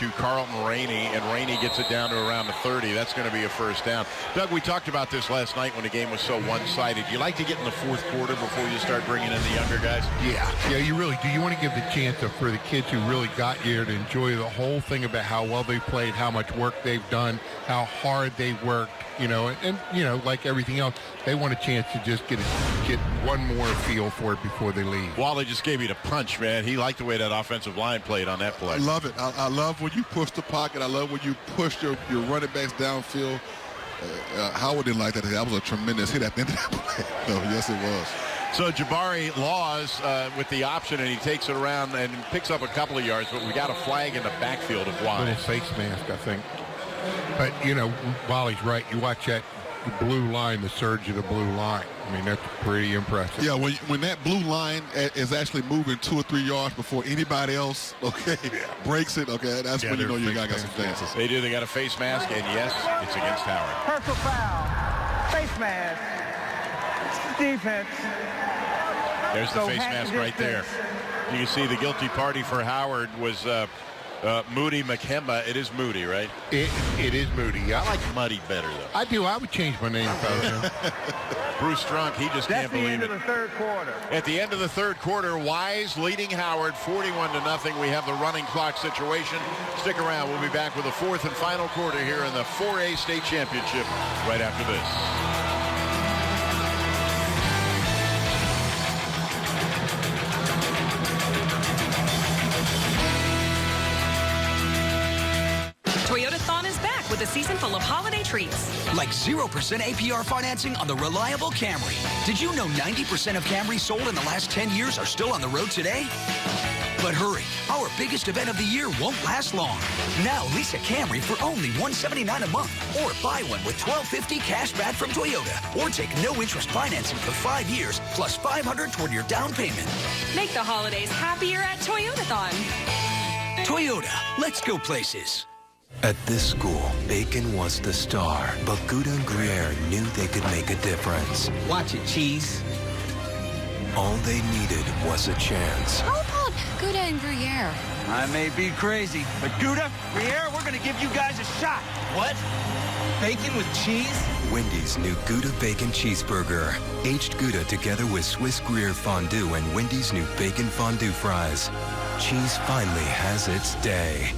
to Carlton Rainey, and Rainey gets it down to around the 30. That's going to be a first down. Doug, we talked about this last night when the game was so one-sided. You like to get in the fourth quarter before you start bringing in the younger guys? Yeah, you really do. You want to give the chance for the kids who really got here to enjoy the whole thing about how well they played, how much work they've done, how hard they worked, and like everything else, they want a chance to just get one more feel for it before they leave. Wally just gave you the punch, man. He liked the way that offensive line played on that play. I love it. I love when you push the pocket. I love when you push your running backs downfield. Howard didn't like that. That was a tremendous hit at the end of that play. No, yes, it was. So Jabari Laws with the option, and he takes it around and picks up a couple of yards, but we got a flag in the backfield of Wise. Little face mask, I think. But, Wally's right. You watch that blue line, the surge of the blue line. I mean, that's pretty impressive. Yeah, when that blue line is actually moving 2 or 3 yards before anybody else, breaks it, that's when you know you got some chances. They do. They got a face mask, and yes, it's against Howard. Personal foul. Face mask. Defense. There's the face mask right there. You can see the guilty party for Howard was Moody Makemba. It is Moody, right? It is Moody, yeah. I like Muddy better, though. I do. I would change my name if I was him. Bruce Strunk, he just can't believe it. At the end of the third quarter. At the end of the third quarter, Wise leading Howard 41-0. We have the running clock situation. Stick around. We'll be back with the fourth and final quarter here in the 4A state championship right after this. Toyotathon is back with a season full of holiday treats. Like 0% APR financing on the reliable Camry. Did you know 90% of Camrys sold in the last 10 years are still on the road today? But hurry, our biggest event of the year won't last long. Now lease a Camry for only $179 a month, or buy one with $1,250 cash back from Toyota, or take no interest financing for 5 years plus $500 toward your down payment. Make the holidays happier at Toyotathon. Toyota, let's go places. At this school, bacon was the star, but Gouda and Gruyere knew they could make a difference. Watch it, cheese. All they needed was a chance. How about Gouda and Gruyere? I may be crazy, but Gouda, Gruyere, we're going to give you guys a shot. What? Bacon with cheese? Wendy's new Gouda Bacon Cheeseburger. Aged Gouda together with Swiss Gruyere Fondue and Wendy's new Bacon Fondue Fries. Cheese finally has its day.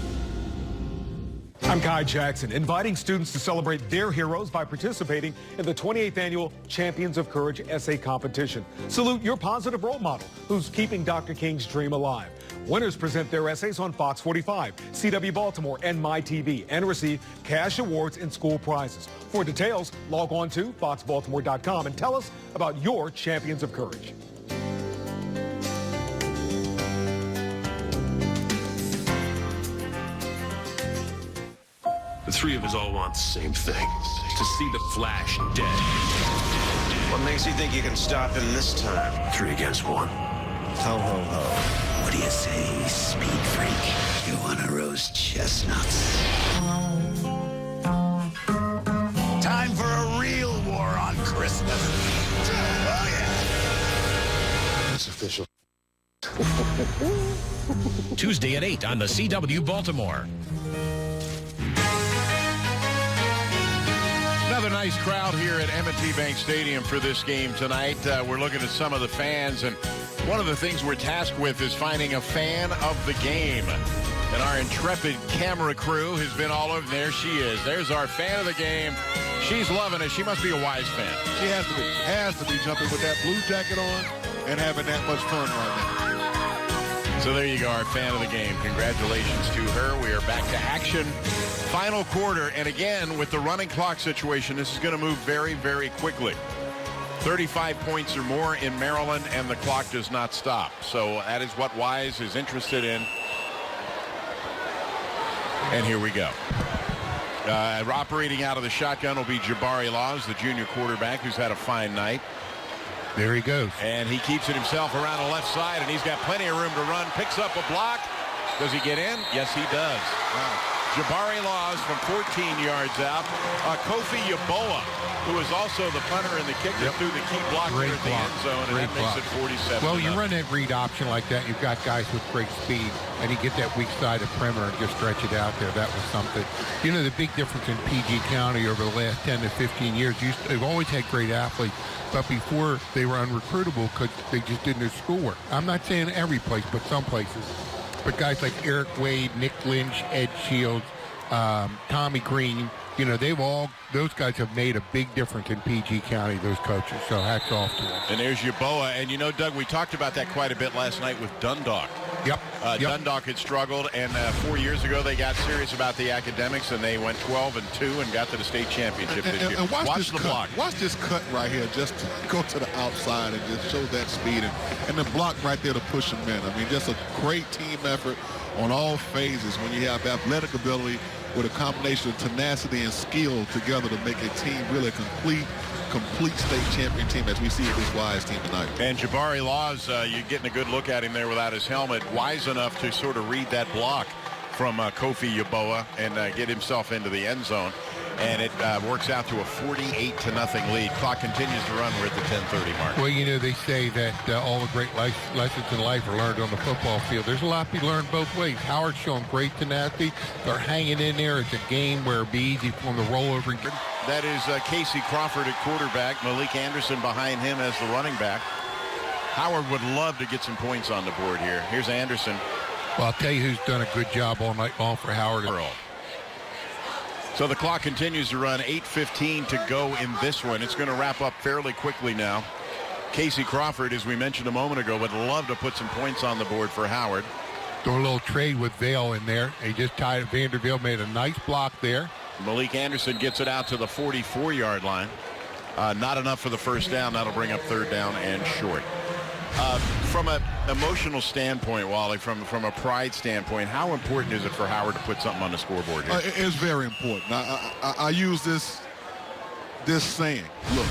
I'm Kai Jackson, inviting students to celebrate their heroes by participating in the 28th Annual Champions of Courage Essay Competition. Salute your positive role model who's keeping Dr. King's dream alive. Winners present their essays on Fox 45, CW Baltimore, and MyTV, and receive cash awards and school prizes. For details, log on to foxbaltimore.com and tell us about your Champions of Courage. The three of us all want the same thing, to see the Flash dead. What makes you think you can stop him this time? 3 against 1. Ho, ho, ho. What do you say, speed freak? You want to roast chestnuts? Time for a real war on Christmas. Oh, yeah. It's official. Tuesday at 8 on the CW Baltimore. Another nice crowd here at M&T Bank Stadium for this game tonight. We're looking at some of the fans, and one of the things we're tasked with is finding a fan of the game. And our intrepid camera crew has been all over. There she is. There's our fan of the game. She's loving it. She must be a Wise fan. She has to be jumping with that blue jacket on and having that much fun right now. So there you go, our fan of the game. Congratulations to her. We are back to action. Final quarter, and again, with the running clock situation, this is going to move very, very quickly. 35 points or more in Maryland, and the clock does not stop. So that is what Wise is interested in. And here we go. Operating out of the shotgun will be Jabari Laws, the junior quarterback, who's had a fine night. There he goes. And he keeps it himself around the left side, and he's got plenty of room to run. Picks up a block. Does he get in? Yes, he does. Wow. Jabari Laws from 14 yards out. Kofi Yeboah, who is also the punter and the kicker, threw the key block there at the end zone, and that makes it 47. Well, you run that read option like that, you've got guys with great speed, and you get that weak side of perimeter and just stretch it out there. That was something. You know, the big difference in PG County over the last 10 to 15 years, they've always had great athletes, but before they were unrecruitable because they just didn't do schoolwork. I'm not saying every place, but some places. But guys like Eric Wade, Nick Lynch, Ed Shields, Tommy Green, you know, those guys have made a big difference in PG County, those coaches. So hats off to them. And there's Yeboah. And, you know, Doug, we talked about that quite a bit last night with Dundalk. Yep. Dundalk had struggled, and 4 years ago they got serious about the academics, and they went 12-2 and got to the state championship this year. And watch the block. Watch this cut right here, just to go to the outside and just show that speed, and the block right there to push them in. I mean, just a great team effort on all phases when you have athletic ability with a combination of tenacity and skill together to make a team really complete state champion team as we see with this Wise team tonight. And Jabari Laws, you're getting a good look at him there without his helmet. Wise enough to sort of read that block from Kofi Yeboah and get himself into the end zone. And it works out to a 48-0 lead. Clock continues to run. We're at the 10:30 mark. Well, you know, they say that all the great lessons in life are learned on the football field. There's a lot to be learned both ways. Howard's showing great tenacity. They're hanging in there. It's a game where it'd be easy for them to roll over. That is Casey Crawford at quarterback. Malik Anderson behind him as the running back. Howard would love to get some points on the board here. Here's Anderson. Well, I'll tell you who's done a good job all night long for Howard. So the clock continues to run. 8:15 to go in this one. It's going to wrap up fairly quickly now. Casey Crawford, as we mentioned a moment ago, would love to put some points on the board for Howard. Throw a little trade with Vail in there. He just tied Vanderbilt, made a nice block there. Malik Anderson gets it out to the 44-yard line. Not enough for the first down. That'll bring up third down and short. From an emotional standpoint, Wally, from a pride standpoint, how important is it for Howard to put something on the scoreboard here? It's very important. I use this saying, look,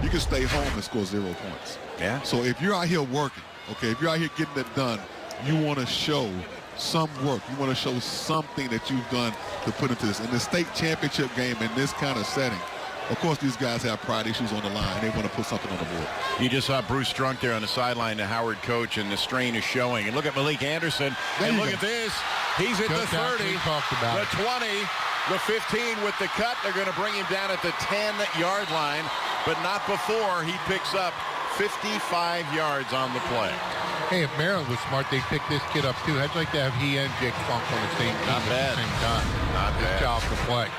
you can stay home and score 0 points. Yeah. So if you're out here working, okay, if you're out here getting it done, you want to show some work. You want to show something that you've done to put into this. In the state championship game in this kind of setting, of course, these guys have pride issues on the line. They want to put something on the board. You just saw Bruce Strunk there on the sideline, the Howard coach, and the strain is showing. And look at Malik Anderson. And look at this. He's at the 30, the 20, the 15 with the cut. They're going to bring him down at the 10-yard line, but not before he picks up 55 yards on the play. Hey, if Maryland was smart, they'd pick this kid up, too. I'd like to have he and Jake Funk on the same team at the same time. Not bad. Good job to play.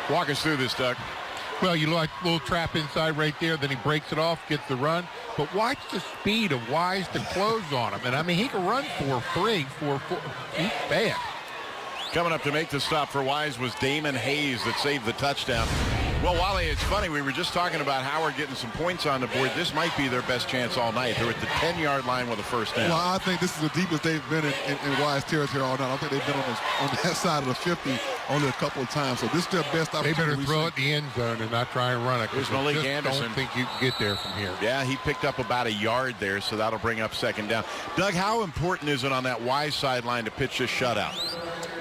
Walk us through this, Doug. Well, you like a little trap inside right there, then he breaks it off, gets the run. But watch the speed of Wise to close on him. And, I mean, he can run 4.3, 4.4. He's fast. Coming up to make the stop for Wise was Damon Hayes that saved the touchdown. Well, Wally, it's funny. We were just talking about Howard getting some points on the board. This might be their best chance all night. They're at the 10-yard line with a first down. Well, I think this is the deepest they've been in Wise territory all night. I don't think they've been on that side of the 50 only a couple of times. So this is their best opportunity. They better throw it in the end zone and not try and run it. Here's Malik Anderson. I don't think you can get there from here. Yeah, he picked up about a yard there, so that'll bring up second down. Doug, how important is it on that Wise sideline to pitch this shutout?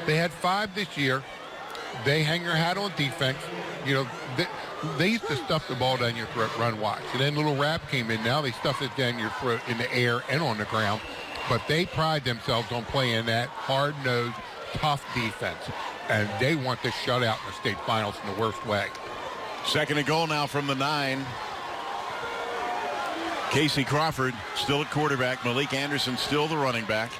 They had 5 this year. They hang their hat on defense. You know, they used to stuff the ball down your throat, run Wise. And then little Rap came in. Now they stuff it down your throat in the air and on the ground. But they pride themselves on playing that hard-nosed, tough defense. And they want this shutout in the state finals in the worst way. Second and goal now from the 9. Casey Crawford still at quarterback. Malik Anderson still the running back.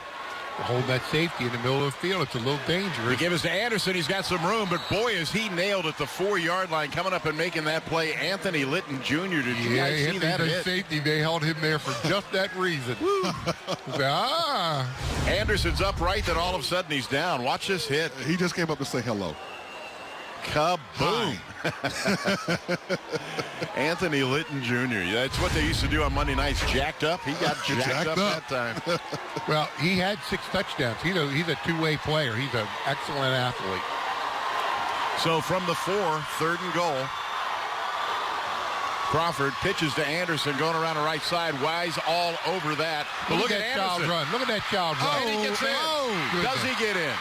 Hold that safety in the middle of the field. It's a little dangerous. They give us to Anderson. He's got some room, but boy, is he nailed at the 4-yard line. Coming up and making that play, Anthony Litton Jr. Did you guys see that hit? Safety. They held him there for just that reason. Anderson's upright, then all of a sudden he's down. Watch this hit. He just came up to say hello. Kaboom. Anthony Litton Jr. That's what they used to do on Monday nights. Jacked up. He got jacked up that time. Well, he had 6 touchdowns. He's a two-way player. He's an excellent athlete. So from the 4, third and goal. Crawford pitches to Anderson, going around the right side. Wise all over that. But look at that child run. Look at that child run. And he gets in. Does he get in?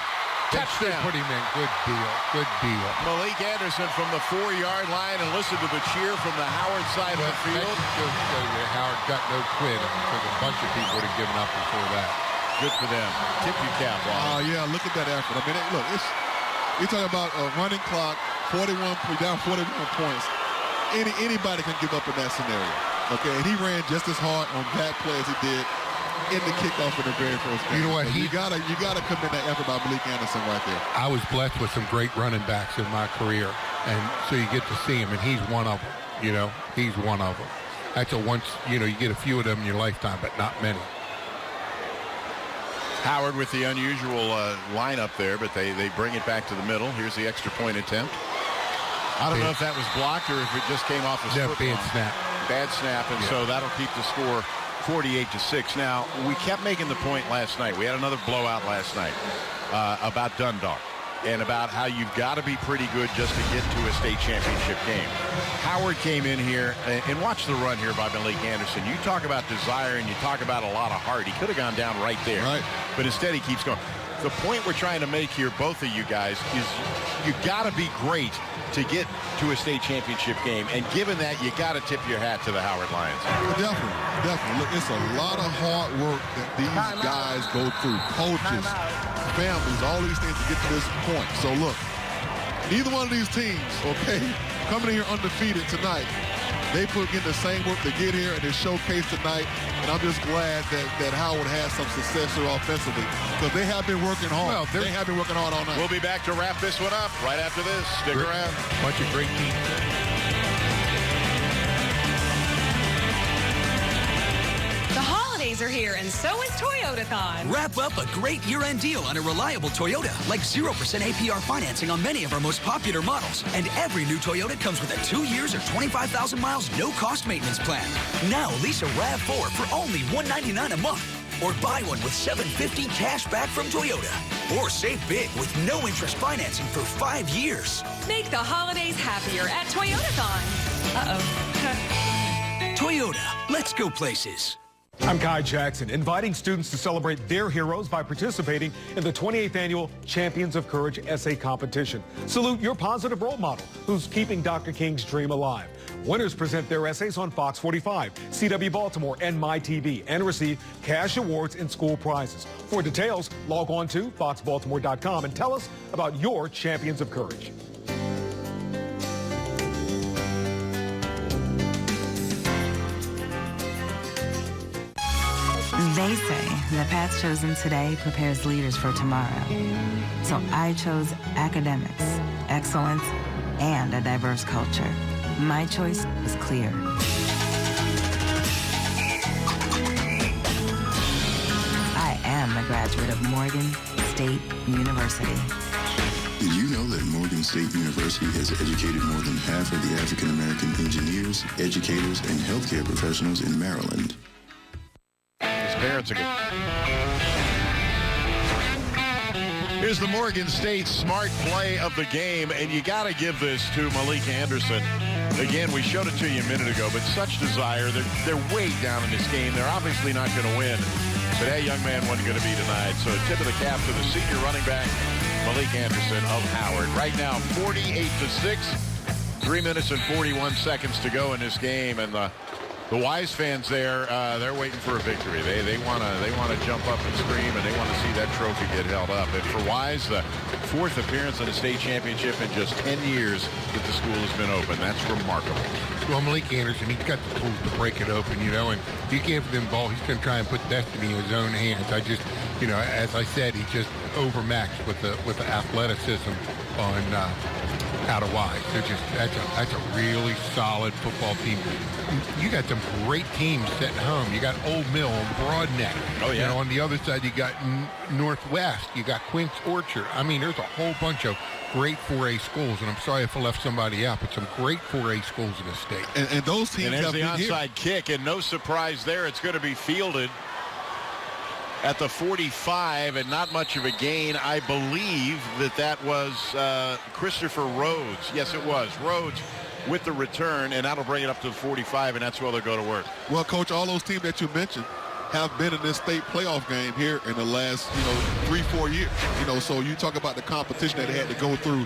Touchdown. Put him in. Good deal. Good deal. Malik Anderson from the 4-yard line, and listen to the cheer from the Howard side of the field. Howard got no quit because a bunch of people would have given up before that. Good for them. Tip your cap, Wally. Yeah, look at that effort. I mean, look, you're talking about a running clock, 41 points. Anybody can give up in that scenario. Okay, and he ran just as hard on that play as he did in the kickoff in the very first game. You know what? So you gotta commend that effort by Malik Anderson right there. I was blessed with some great running backs in my career, and so you get to see him, and he's one of them. You know, he's one of them. That's a once. You know, you get a few of them in your lifetime, but not many. Howard with the unusual lineup there, but they bring it back to the middle. Here's the extra point attempt. I don't know if that was blocked or if it just came off a bad snap. Bad snap, and so that'll keep the score 48-6. Now, we kept making the point last night. We had another blowout last night about Dundalk and about how you've got to be pretty good just to get to a state championship game. Howard came in here and watch the run here by Malik Anderson. You talk about desire and you talk about a lot of heart. He could have gone down right there, but instead he keeps going. The point we're trying to make here, both of you guys, is you got to be great to get to a state championship game, and given that, you got to tip your hat to the Howard Lions. Definitely. Look, it's a lot of hard work that these guys go through. Coaches, families, all these things to get to this point. So look, neither one of these teams, okay, coming in here undefeated tonight, they put in the same work to get here and they showcase tonight. And I'm just glad that Howard has some success here offensively because they have been working hard. Well, they have been working hard all night. We'll be back to wrap this one up right after this. Stick around. Bunch of great teams. The holidays are here, and so is Toyotathon. Wrap up a great year-end deal on a reliable Toyota, like 0% APR financing on many of our most popular models. And every new Toyota comes with a 2 years or 25,000 miles no-cost maintenance plan. Now lease a RAV4 for only $199 a month. Or buy one with $750 cash back from Toyota. Or save big with no interest financing for 5 years. Make the holidays happier at Toyotathon. Toyota, let's go places. I'm Kai Jackson, inviting students to celebrate their heroes by participating in the 28th annual Champions of Courage essay competition. Salute your positive role model who's keeping Dr. King's dream alive. Winners present their essays on Fox 45, CW Baltimore, and MyTV, and receive cash awards and school prizes. For details, log on to foxbaltimore.com and tell us about your Champions of Courage. They say the path chosen today prepares leaders for tomorrow. So I chose academics, excellence, and a diverse culture. My choice was clear. I am a graduate of Morgan State University. Did you know that Morgan State University has educated more than half of the African American engineers, educators, and healthcare professionals in Maryland? Parents are good. Here's the Morgan State smart play of the game, and you got to give this to Malik Anderson. Again, we showed it to you a minute ago, but such desire. They're way down in this game. They're obviously not going to win, but that young man wasn't going to be denied. So a tip of the cap to the senior running back, Malik Anderson of Howard. Right now, 48-6, 3 minutes and 41 seconds to go in this game, and the Wise fans there, they're waiting for a victory. They want to jump up and scream, and they want to see that trophy get held up. And for Wise, the 4th appearance in a state championship in just 10 years that the school has been open. That's remarkable. Well, Malik Anderson, he's got the tools to break it open, you know, and if you give him the ball, he's going to try and put destiny in his own hands. I just, you know, as I said, he's just overmatched with the athleticism on out of Wise. That's a really solid football team. You got some great teams sitting home. You got Old Mill and Broadneck. Oh, yeah. You know, on the other side, you got Northwest. You got Quince Orchard. I mean, there's a whole bunch of great 4A schools, and I'm sorry if I left somebody out, but some great 4A schools in the state. And those teams have been the onside kick, and no surprise there. It's going to be fielded at the 45, and not much of a gain. I believe that was Christopher Rhodes. Yes, it was. Rhodes with the return, and that'll bring it up to the 45, and that's where they'll go to work. Well, Coach, all those teams that you mentioned, have been in this state playoff game here in the last, 3-4 years. So you talk about the competition that they had to go through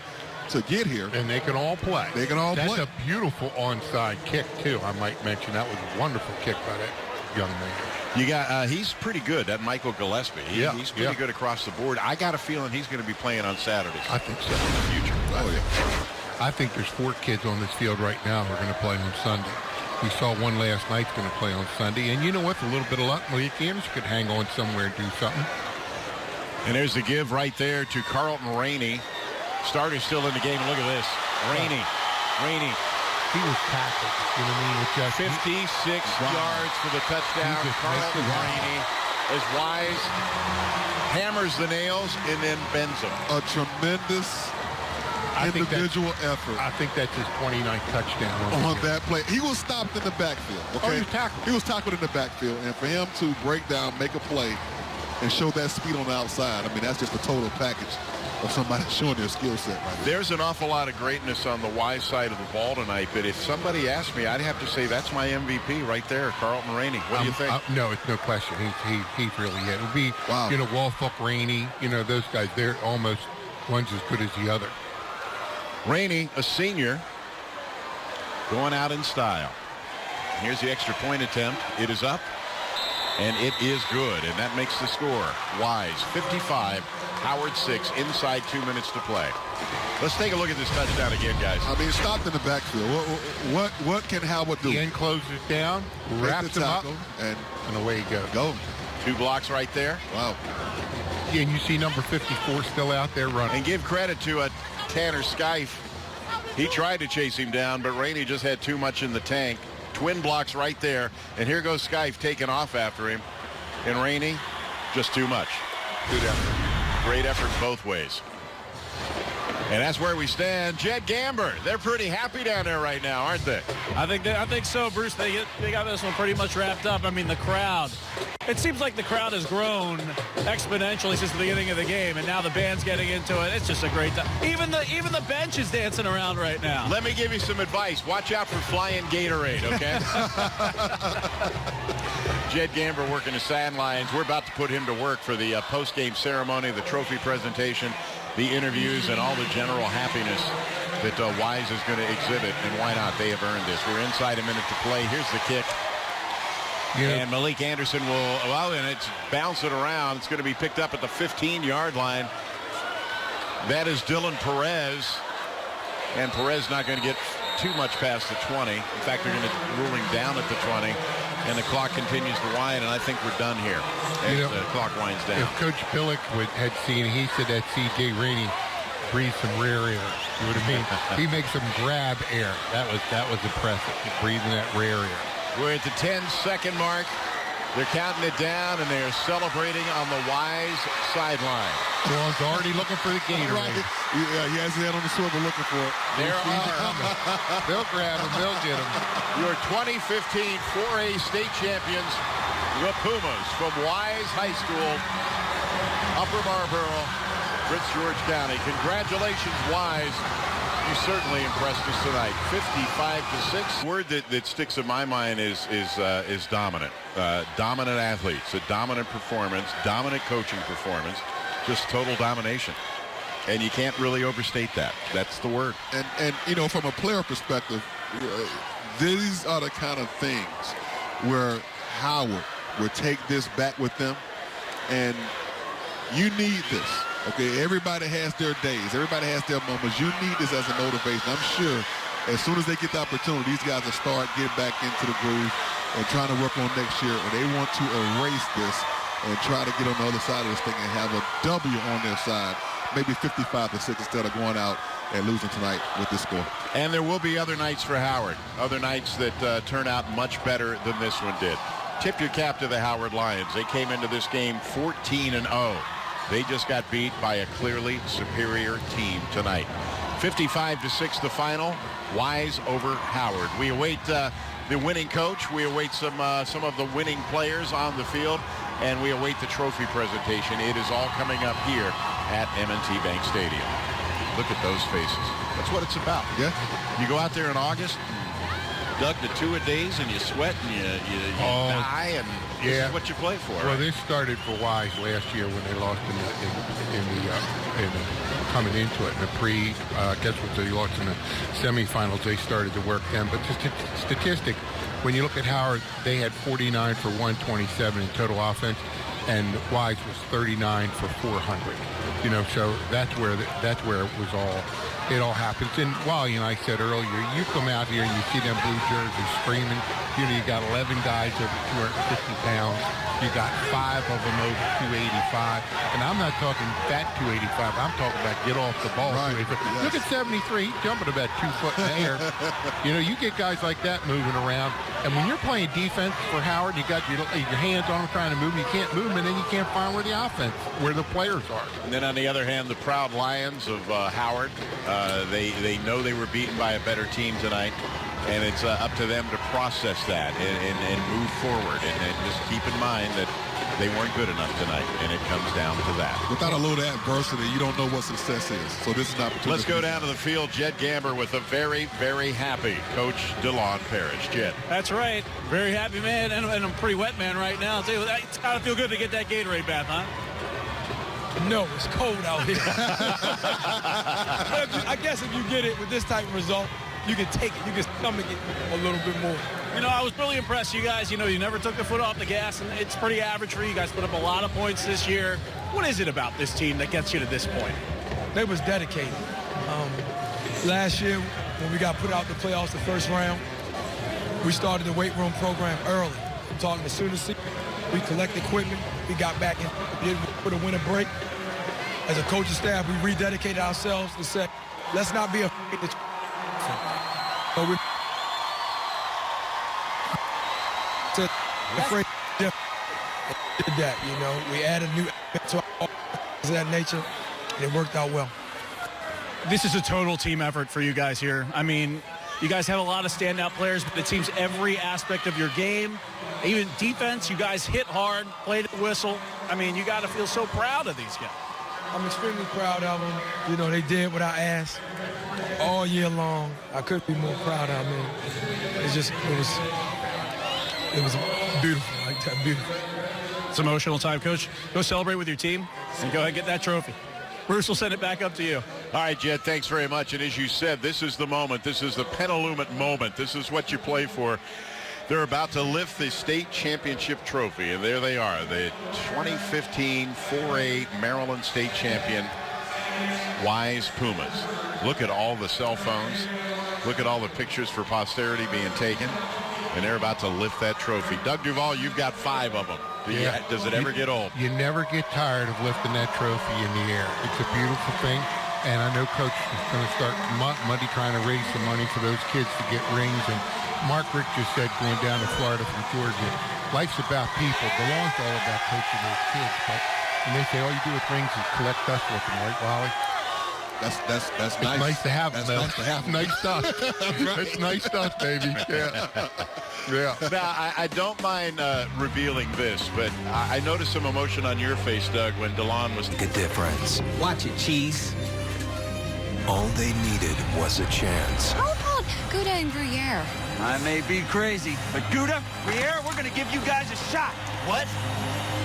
to get here. And they can all play. They can all play. That's a beautiful onside kick, too, I might mention. That was a wonderful kick by that young man. You got he's pretty good, that Michael Gillespie. He's pretty good across the board. I got a feeling he's going to be playing on Saturdays. I think so. In the future. Oh, yeah. I think there's 4 kids on this field right now who are going to play on Sunday. We saw one last night's going to play on Sunday. And you know what? A little bit of luck, Malik Anderson could hang on somewhere and do something. And there's the give right there to Carlton Rainey. Starter's still in the game. Look at this. Rainey. He was tackled. You know what I mean? With just 56 yards for the touchdown. Carlton Rainey as Wise hammers the nails and then bends them. A tremendous individual effort. I think that's his 29th touchdown on that play. He was stopped in the backfield. Okay? Oh, he was tackled. He was tackled in the backfield. And for him to break down, make a play, and show that speed on the outside, I mean, that's just a total package of somebody showing their skill set right there. There's an awful lot of greatness on the Wise side of the ball tonight, but if somebody asked me, I'd have to say that's my MVP right there, Carlton Rainey. What do you think? No, it's no question. He's really it. It would be, Walthall, Rainey, those guys, they're almost one's as good as the other. Rainey, a senior, going out in style. Here's the extra point attempt. It is up, and it is good, and that makes the score. Wise, 55, Howard 6, inside 2 minutes to play. Let's take a look at this touchdown again, guys. I mean, stopped in the backfield. What can Howard do? He end closes down, wraps him up, and away he goes. Go. 2 blocks right there. Wow. Yeah, and you see number 54 still out there running. And give credit to Tanner Skife. He tried to chase him down, but Rainey just had too much in the tank. Twin blocks right there. And here goes Skife taking off after him. And Rainey, just too much. Good effort. Great effort both ways. And that's where we stand. Jed Gamber, they're pretty happy down there right now, aren't they? I think so, Bruce. They got this one pretty much wrapped up. I mean, the crowd. It seems like the crowd has grown exponentially since the beginning of the game, and now the band's getting into it. It's just a great time. Even the bench is dancing around right now. Let me give you some advice. Watch out for flying Gatorade, okay? Jed Gamber working the sidelines. We're about to put him to work for the post-game ceremony, the trophy presentation, the interviews, and all the general happiness that Wise is going to exhibit. And why not? They have earned this. We're inside a minute to play. Here's the kick. Yeah. And Malik Anderson will, and it's bouncing around. It's going to be picked up at the 15-yard line. That is Dylan Perez. And Perez not going to get too much past the 20. In fact, they're going to rule him down at the 20. And the clock continues to wind, and I think we're done here as the clock winds down. If Coach Billick had seen, he said that C.J. Rainey breathed some rare air. You know what I mean? He makes some grab air. That was impressive, breathing that rare air. We're at the 10-second mark. They're counting it down, and they're celebrating on the Wise sideline. Sean's already looking for the Gatorade. Right. Yeah, he has his head on the swivel looking for it. They'll grab him. They'll get him. Your 2015 4A state champions, the Pumas from Wise High School, Upper Marlboro, Prince George County. Congratulations, Wise. You certainly impressed us tonight. 55-6. Word that sticks in my mind is dominant. Dominant athletes, a dominant performance, dominant coaching performance, just total domination. And you can't really overstate that. That's the word. And from a player perspective, these are the kind of things where Howard would take this back with them, and you need this. Okay, everybody has their days. Everybody has their moments. You need this as a motivation. I'm sure as soon as they get the opportunity, these guys will start getting back into the groove and trying to work on next year. And they want to erase this and try to get on the other side of this thing and have a W on their side. Maybe 55-6 instead of going out and losing tonight with this score. And there will be other nights for Howard. Other nights that turn out much better than this one did. Tip your cap to the Howard Lions. They came into this game 14-0. They just got beat by a clearly superior team tonight. 55-6 the final. Wise over Howard. We await the winning coach. We await some of the winning players on the field. And we await the trophy presentation. It is all coming up here at M&T Bank Stadium. Look at those faces. That's what it's about. Yeah. You go out there in August, Doug, the two-a-days, and you sweat and you die, and this is what you play for. Well, right? this started for Wise last year when they lost coming into it in the guess what, they lost in the semifinals. They started to work them. But the statistic, when you look at Howard, they had 49 for 127 in total offense, and Wise was 39 for 400. You know, so that's where it was all. It all happens. And Wally and I said earlier, you come out here and you see them blue jerseys screaming. You know, you got 11 guys over 250 pounds. You got 5 of them over 285. And I'm not talking fat 285. I'm talking about get off the ball. Right. Yes. Look at 73, jumping about 2 foot in the air. You know, you get guys like that moving around. And when you're playing defense for Howard, you got your hands on them trying to move. You can't move them, and then you can't find where the offense, where the players are. And then on the other hand, the proud Lions of Howard, they know they were beaten by a better team tonight, and it's up to them to process that and move forward, and just keep in mind that they weren't good enough tonight, and it comes down to that. Without a little adversity, you don't know what success is. So this is an opportunity. Let's go down to the field. Jed Gamber with a very, very happy Coach DeLon Parrish. Jed. That's right. Very happy, man, and I'm a pretty wet man right now, too. It's got to feel good to get that Gatorade bath, huh? No, it's cold out here. I guess if you get it with this type of result, you can take it. You can stomach it a little bit more. You know, I was really impressed. You guys, you know, you never took the foot off the gas, and it's pretty average for you. You guys put up a lot of points this year. What is it about this team that gets you to this point? They was dedicated. Last year, when we got put out the playoffs the first round, we started the weight room program early. I'm talking as soon as we collect equipment, we got back and put a winter break. As a coaching staff, we rededicated ourselves to say, let's not be afraid to afraid of that, you know. We added new to our of that nature, and it worked out well. This is a total team effort for you guys here. I mean, you guys have a lot of standout players, but it seems every aspect of your game, even defense, you guys hit hard, played the whistle. I mean, you got to feel so proud of these guys. I'm extremely proud of them. You know, they did what I asked all year long. I couldn't be more proud of them. It was beautiful, like that, beautiful. It's emotional time, Coach. Go celebrate with your team and go ahead and get that trophy. Bruce will send it back up to you. All right, Jed, thanks very much. And as you said, this is the moment. This is the Petaluma moment. This is what you play for. They're about to lift the state championship trophy, and there they are, the 2015 4A Maryland State Champion, Wise Pumas. Look at all the cell phones. Look at all the pictures for posterity being taken, and they're about to lift that trophy. Doug Duval, you've got 5 of them. Does it ever get old? You never get tired of lifting that trophy in the air. It's a beautiful thing. And I know Coach is going to start Monday trying to raise some money for those kids to get rings. And Mark Rick just said, going down to Florida from Georgia, life's about people. DeLon's all about coaching those kids. But and they say all you do with rings is collect dust with them, right, Wally? That's nice. It's nice to have them. Nice to have them. Nice stuff. It's nice stuff, baby. Yeah. Yeah. Now, I don't mind revealing this, but I noticed some emotion on your face, Doug, when DeLon was... Make a difference. Watch it, cheese. All they needed was a chance. How about Gouda and Gruyere? I may be crazy, but Gouda, Gruyere, we're going to give you guys a shot. What?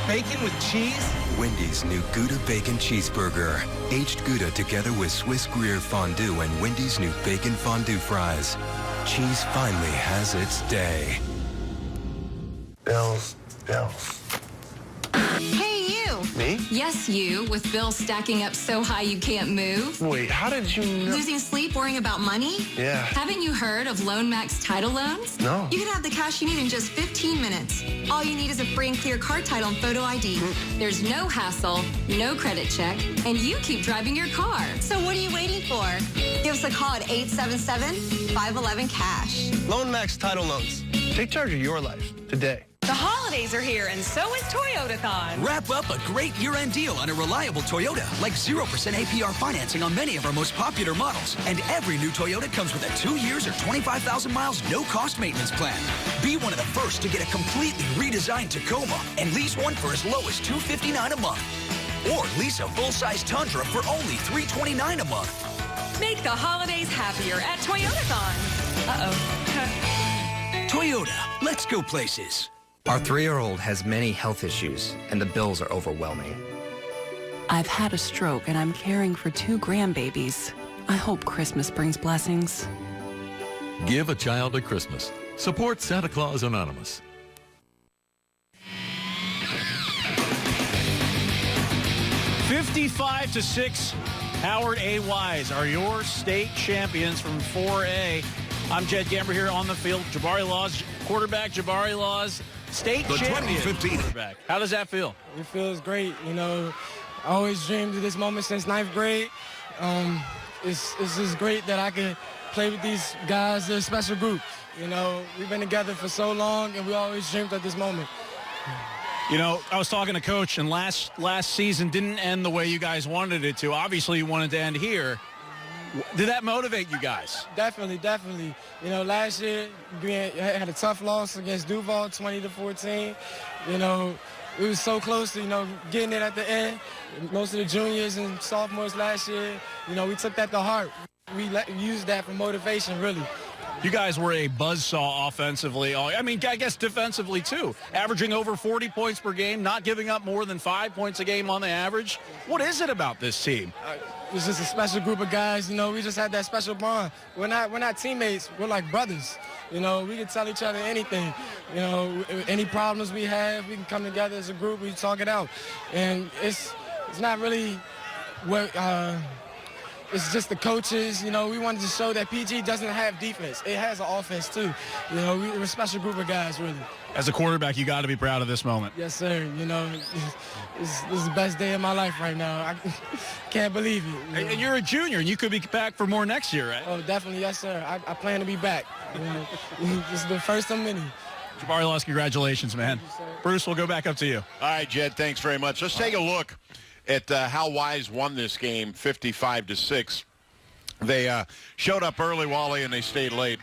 Bacon with cheese? Wendy's new Gouda Bacon Cheeseburger. Aged Gouda together with Swiss Gruyere Fondue and Wendy's new Bacon Fondue Fries. Cheese finally has its day. Bills. Hey, you. Me? Yes, you, with bills stacking up so high you can't move. Wait, how did you know? Losing sleep worrying about money? Yeah. Haven't you heard of Loan Max Title Loans? No. You can have the cash you need in just 15 minutes. All you need is a free and clear car title and photo ID. There's no hassle, no credit check, and you keep driving your car. So what are you waiting for? Give us a call at 877-511-CASH. Loan Max Title Loans. Take charge of your life today. The holidays are here, and so is Toyotathon. Wrap up a great year-end deal on a reliable Toyota, like 0% APR financing on many of our most popular models. And every new Toyota comes with a 2 years or 25,000 miles no-cost maintenance plan. Be one of the first to get a completely redesigned Tacoma and lease one for as low as $259 a month. Or lease a full-size Tundra for only $329 a month. Make the holidays happier at Toyotathon. Uh-oh. Toyota, let's go places. Our 3-year-old has many health issues, and the bills are overwhelming. I've had a stroke, and I'm caring for 2 grandbabies. I hope Christmas brings blessings. Give a child a Christmas. Support Santa Claus Anonymous. $55-6. Howard A. Wise are your state champions from 4A. I'm Jed Gamber here on the field. Jabari Laws, quarterback. Jabari Laws, state champion quarterback. How does that feel? It feels great. You know, I always dreamed of this moment since 9th grade. It's just great that I can play with these guys. They're a special group. You know, we've been together for so long, and we always dreamed of this moment. You know, I was talking to Coach, and last season didn't end the way you guys wanted it to. Obviously, you wanted to end here. Did that motivate you guys? Definitely. You know, last year we had a tough loss against Duval, 20-14. You know, it was so close to, you know, getting it at the end. Most of the juniors and sophomores last year, you know, we took that to heart. We used that for motivation, really. You guys were a buzzsaw offensively. I mean, I guess defensively, too. Averaging over 40 points per game, not giving up more than 5 points a game on the average. What is it about this team? It's just a special group of guys. You know, we just had that special bond. We're not teammates. We're like brothers. You know, we can tell each other anything. You know, any problems we have, we can come together as a group. We talk it out. And it's not really what it's just the coaches. You know, we wanted to show that PG doesn't have defense. It has an offense, too. You know, we're a special group of guys, really. As a quarterback, you got to be proud of this moment. Yes, sir. You know, this is the best day of my life right now. I can't believe it. You know? And you're a junior, and you could be back for more next year, right? Oh, definitely. Yes, sir. I plan to be back. You know, this is the first of many. Jabari Laws, congratulations, man. Bruce, we'll go back up to you. All right, Jed, thanks very much. Let's take a look at how Wise won this game, 55-6. They showed up early, Wally, and they stayed late.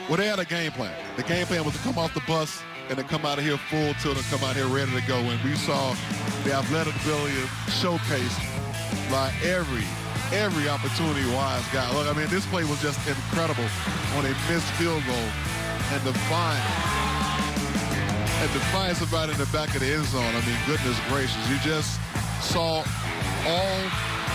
Well, they had a game plan. The game plan was to come off the bus and to come out of here full tilt and come out here ready to go. And we saw the athletic ability showcased by every opportunity Wise got. Look, I mean, this play was just incredible on a missed field goal. And defiance about in the back of the end zone. I mean, goodness gracious. You just saw all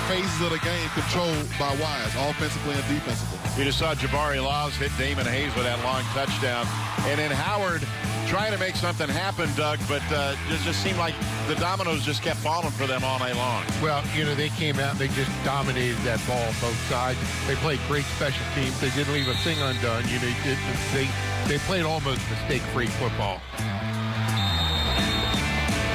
phases of the game controlled by Wise, offensively and defensively. You just saw Jabari Laws hit Damon Hayes with that long touchdown. And then Howard trying to make something happen, Doug, but it just seemed like the dominoes just kept falling for them all night long. Well, you know, they came out, they just dominated that ball both sides. They played great special teams. They didn't leave a thing undone. You know, they played almost mistake-free football.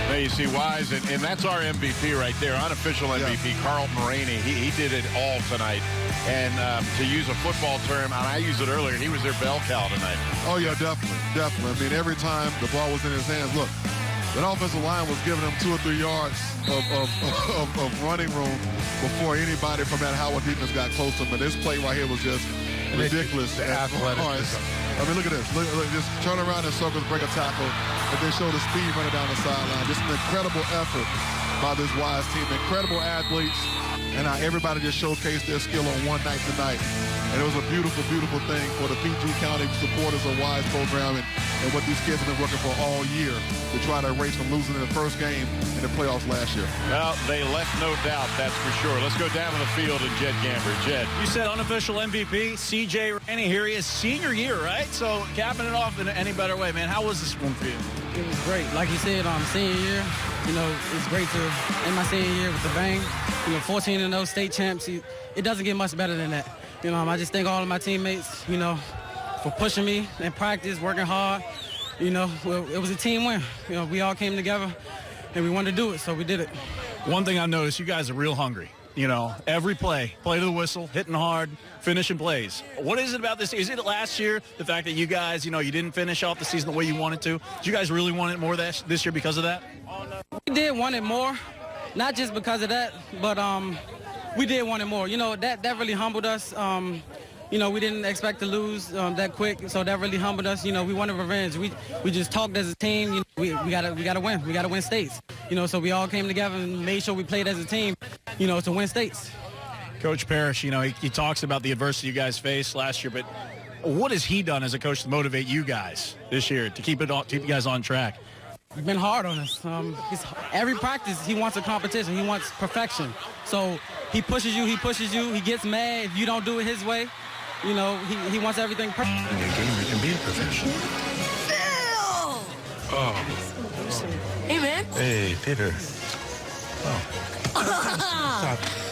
There you see Wise, and that's our MVP right there, unofficial MVP, Carlton Rainey. He did it all tonight. And to use a football term, and I used it earlier, he was their bell cow tonight. Oh, yeah, definitely. I mean, every time the ball was in his hands, look, that offensive line was giving him 2 or 3 yards of running room before anybody from that Howard defense got close to him. But this play right here was just ridiculous. The athleticism. I mean, look at this. Look, just turn around in circles, break a tackle, and then show the speed running down the sideline. Just an incredible effort by this Wise team. Incredible athletes, and everybody just showcased their skill on one night tonight. And it was a beautiful, beautiful thing for the PG County supporters of Wise program and what these kids have been working for all year to try to erase from losing in the first game in the playoffs last year. Well, they left no doubt, that's for sure. Let's go down to the field and Jed Gamber. Jed. You said unofficial MVP, C.J. Rainey. Here he is, senior year, right? So capping it off in any better way, man. How was this one for you? It was great. Like you said, senior year, you know, it's great to end my senior year with a bang. You know, 14-0 state champs. It doesn't get much better than that. You know, I just thank all of my teammates, you know, for pushing me in practice, working hard. You know, it was a team win. You know, we all came together, and we wanted to do it, so we did it. One thing I noticed, you guys are real hungry. You know, every play to the whistle, hitting hard, finishing plays. What is it about this? Is it last year, the fact that you guys, you know, you didn't finish off the season the way you wanted to? Did you guys really want it more this year because of that? We did want it more, not just because of that, but we did want it more. You know, that really humbled us. You know, we didn't expect to lose that quick, so that really humbled us. You know, we wanted revenge. We just talked as a team. You know, we gotta win. We gotta win states. You know, so we all came together and made sure we played as a team, you know, to win states. Coach Parrish, you know, he talks about the adversity you guys faced last year, but What has he done as a coach to motivate you guys this year to keep you guys on track? He's been hard on us. Every practice, he wants a competition. He wants perfection. So he pushes you. He gets mad if you don't do it his way. You know, he wants everything perfect. In a game, you can be a professional. Phil! Oh. Hey, man. Hey, Peter.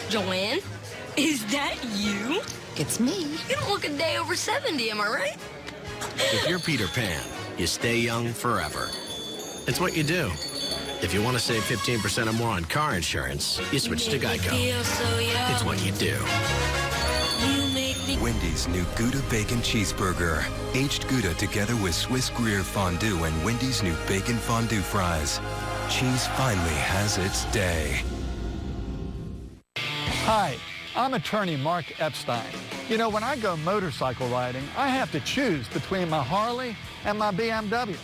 Joanne, is that you? It's me. You don't look a day over 70, am I right? If you're Peter Pan, you stay young forever. It's what you do. If you want to save 15% or more on car insurance, you switch to Geico. It's what you do. Wendy's new Gouda Bacon Cheeseburger. Aged Gouda together with Swiss Gruyere Fondue and Wendy's new Bacon Fondue Fries. Cheese finally has its day. Hi, I'm attorney Mark Epstein. You know, when I go motorcycle riding, I have to choose between my Harley and my BMW.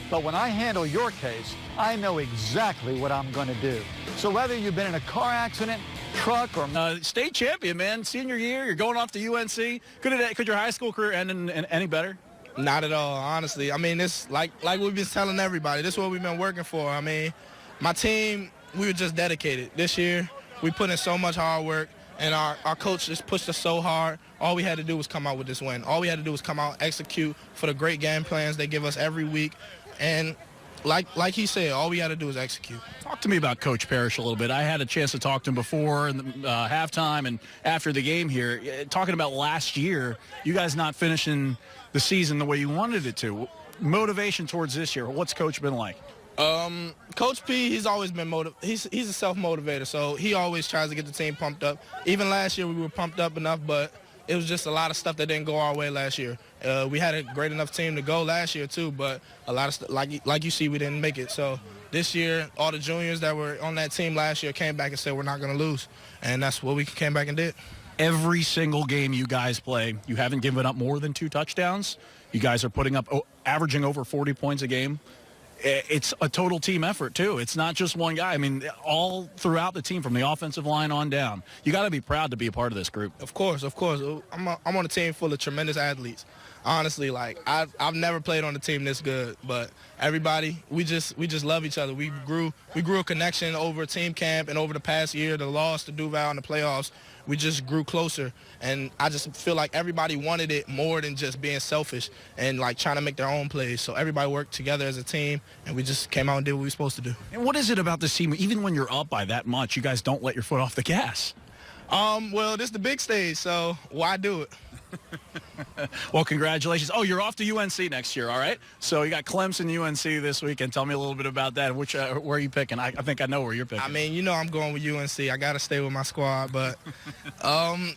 But when I handle your case, I know exactly what I'm going to do. So whether you've been in a car accident, truck, or... State champion, man. Senior year, you're going off to UNC. Could your high school career end in any better? Not at all, honestly. I mean, it's like we've been telling everybody. This is what we've been working for. I mean, my team, we were just dedicated. This year, we put in so much hard work, and our coach just pushed us so hard. All we had to do was come out with this win. All we had to do was come out, execute for the great game plans they give us every week. And like he said, all we got to do is execute. Talk to me about Coach Parrish a little bit. I had a chance to talk to him before in the halftime and after the game here. Talking about last year, you guys not finishing the season the way you wanted it to. Motivation towards this year, what's Coach been like? Coach P, he's always been he's a self-motivator, so he always tries to get the team pumped up. Even last year we were pumped up enough, but it was just a lot of stuff that didn't go our way last year. We had a great enough team to go last year too, but a lot of stuff, like you see, we didn't make it. So this year, all the juniors that were on that team last year came back and said we're not going to lose, and that's what we came back and did. Every single game you guys play, you haven't given up more than 2 touchdowns. You guys are putting up, averaging over 40 points a game. It's a total team effort, too. It's not just one guy. I mean, all throughout the team, from the offensive line on down. You got to be proud to be a part of this group. Of course, of course. I'm on a team full of tremendous athletes. Honestly, like, I've never played on a team this good, but everybody, we just love each other. We grew a connection over team camp and over the past year, the loss to Duval in the playoffs. We just grew closer, and I just feel like everybody wanted it more than just being selfish and, like, trying to make their own plays. So everybody worked together as a team, and we just came out and did what we were supposed to do. And what is it about this team, even when you're up by that much, you guys don't let your foot off the gas? Well, this is the big stage, so why do it? Well, congratulations. Oh, you're off to UNC next year, all right? So you got Clemson, UNC this week, and tell me a little bit about that. Where are you picking? I think I know where you're picking. I mean, you know I'm going with UNC. I got to stay with my squad, but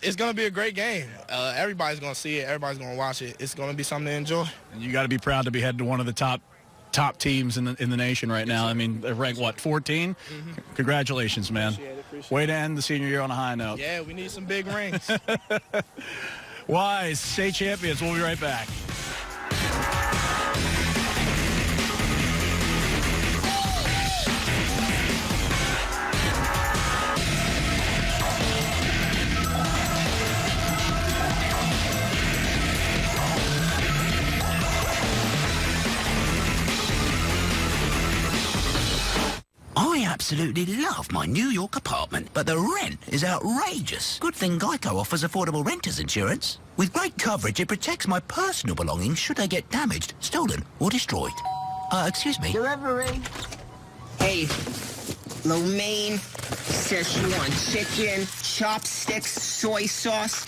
it's going to be a great game. Everybody's going to see it. Everybody's going to watch it. It's going to be something to enjoy. And you got to be proud to be headed to one of the top teams in the nation right now. I mean, they're ranked, what, 14? Mm-hmm. Congratulations, man. Appreciate it. Way to end the senior year on a high note. Yeah, we need some big rings. Wise, state champions. We'll be right back. I absolutely love my New York apartment, but the rent is outrageous. Good thing Geico offers affordable renter's insurance. With great coverage, it protects my personal belongings should they get damaged, stolen, or destroyed. Excuse me. Delivery. Hey, lo mein, Szechuan chicken, chopsticks, soy sauce,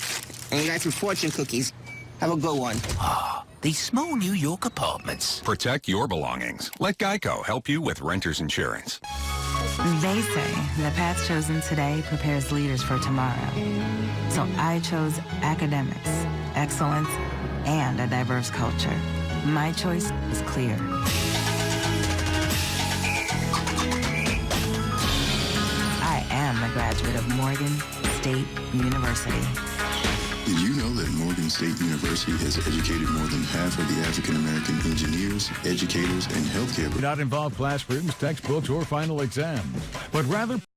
and you got some fortune cookies. Have a good one. These small New York apartments. Protect your belongings. Let Geico help you with renter's insurance. They say the path chosen today prepares leaders for tomorrow. So I chose academics, excellence, and a diverse culture. My choice is clear. I am a graduate of Morgan State University. Did you know that Morgan State University has educated more than half of the African-American engineers, educators, and healthcare? Do not involve classrooms, textbooks, or final exams, but rather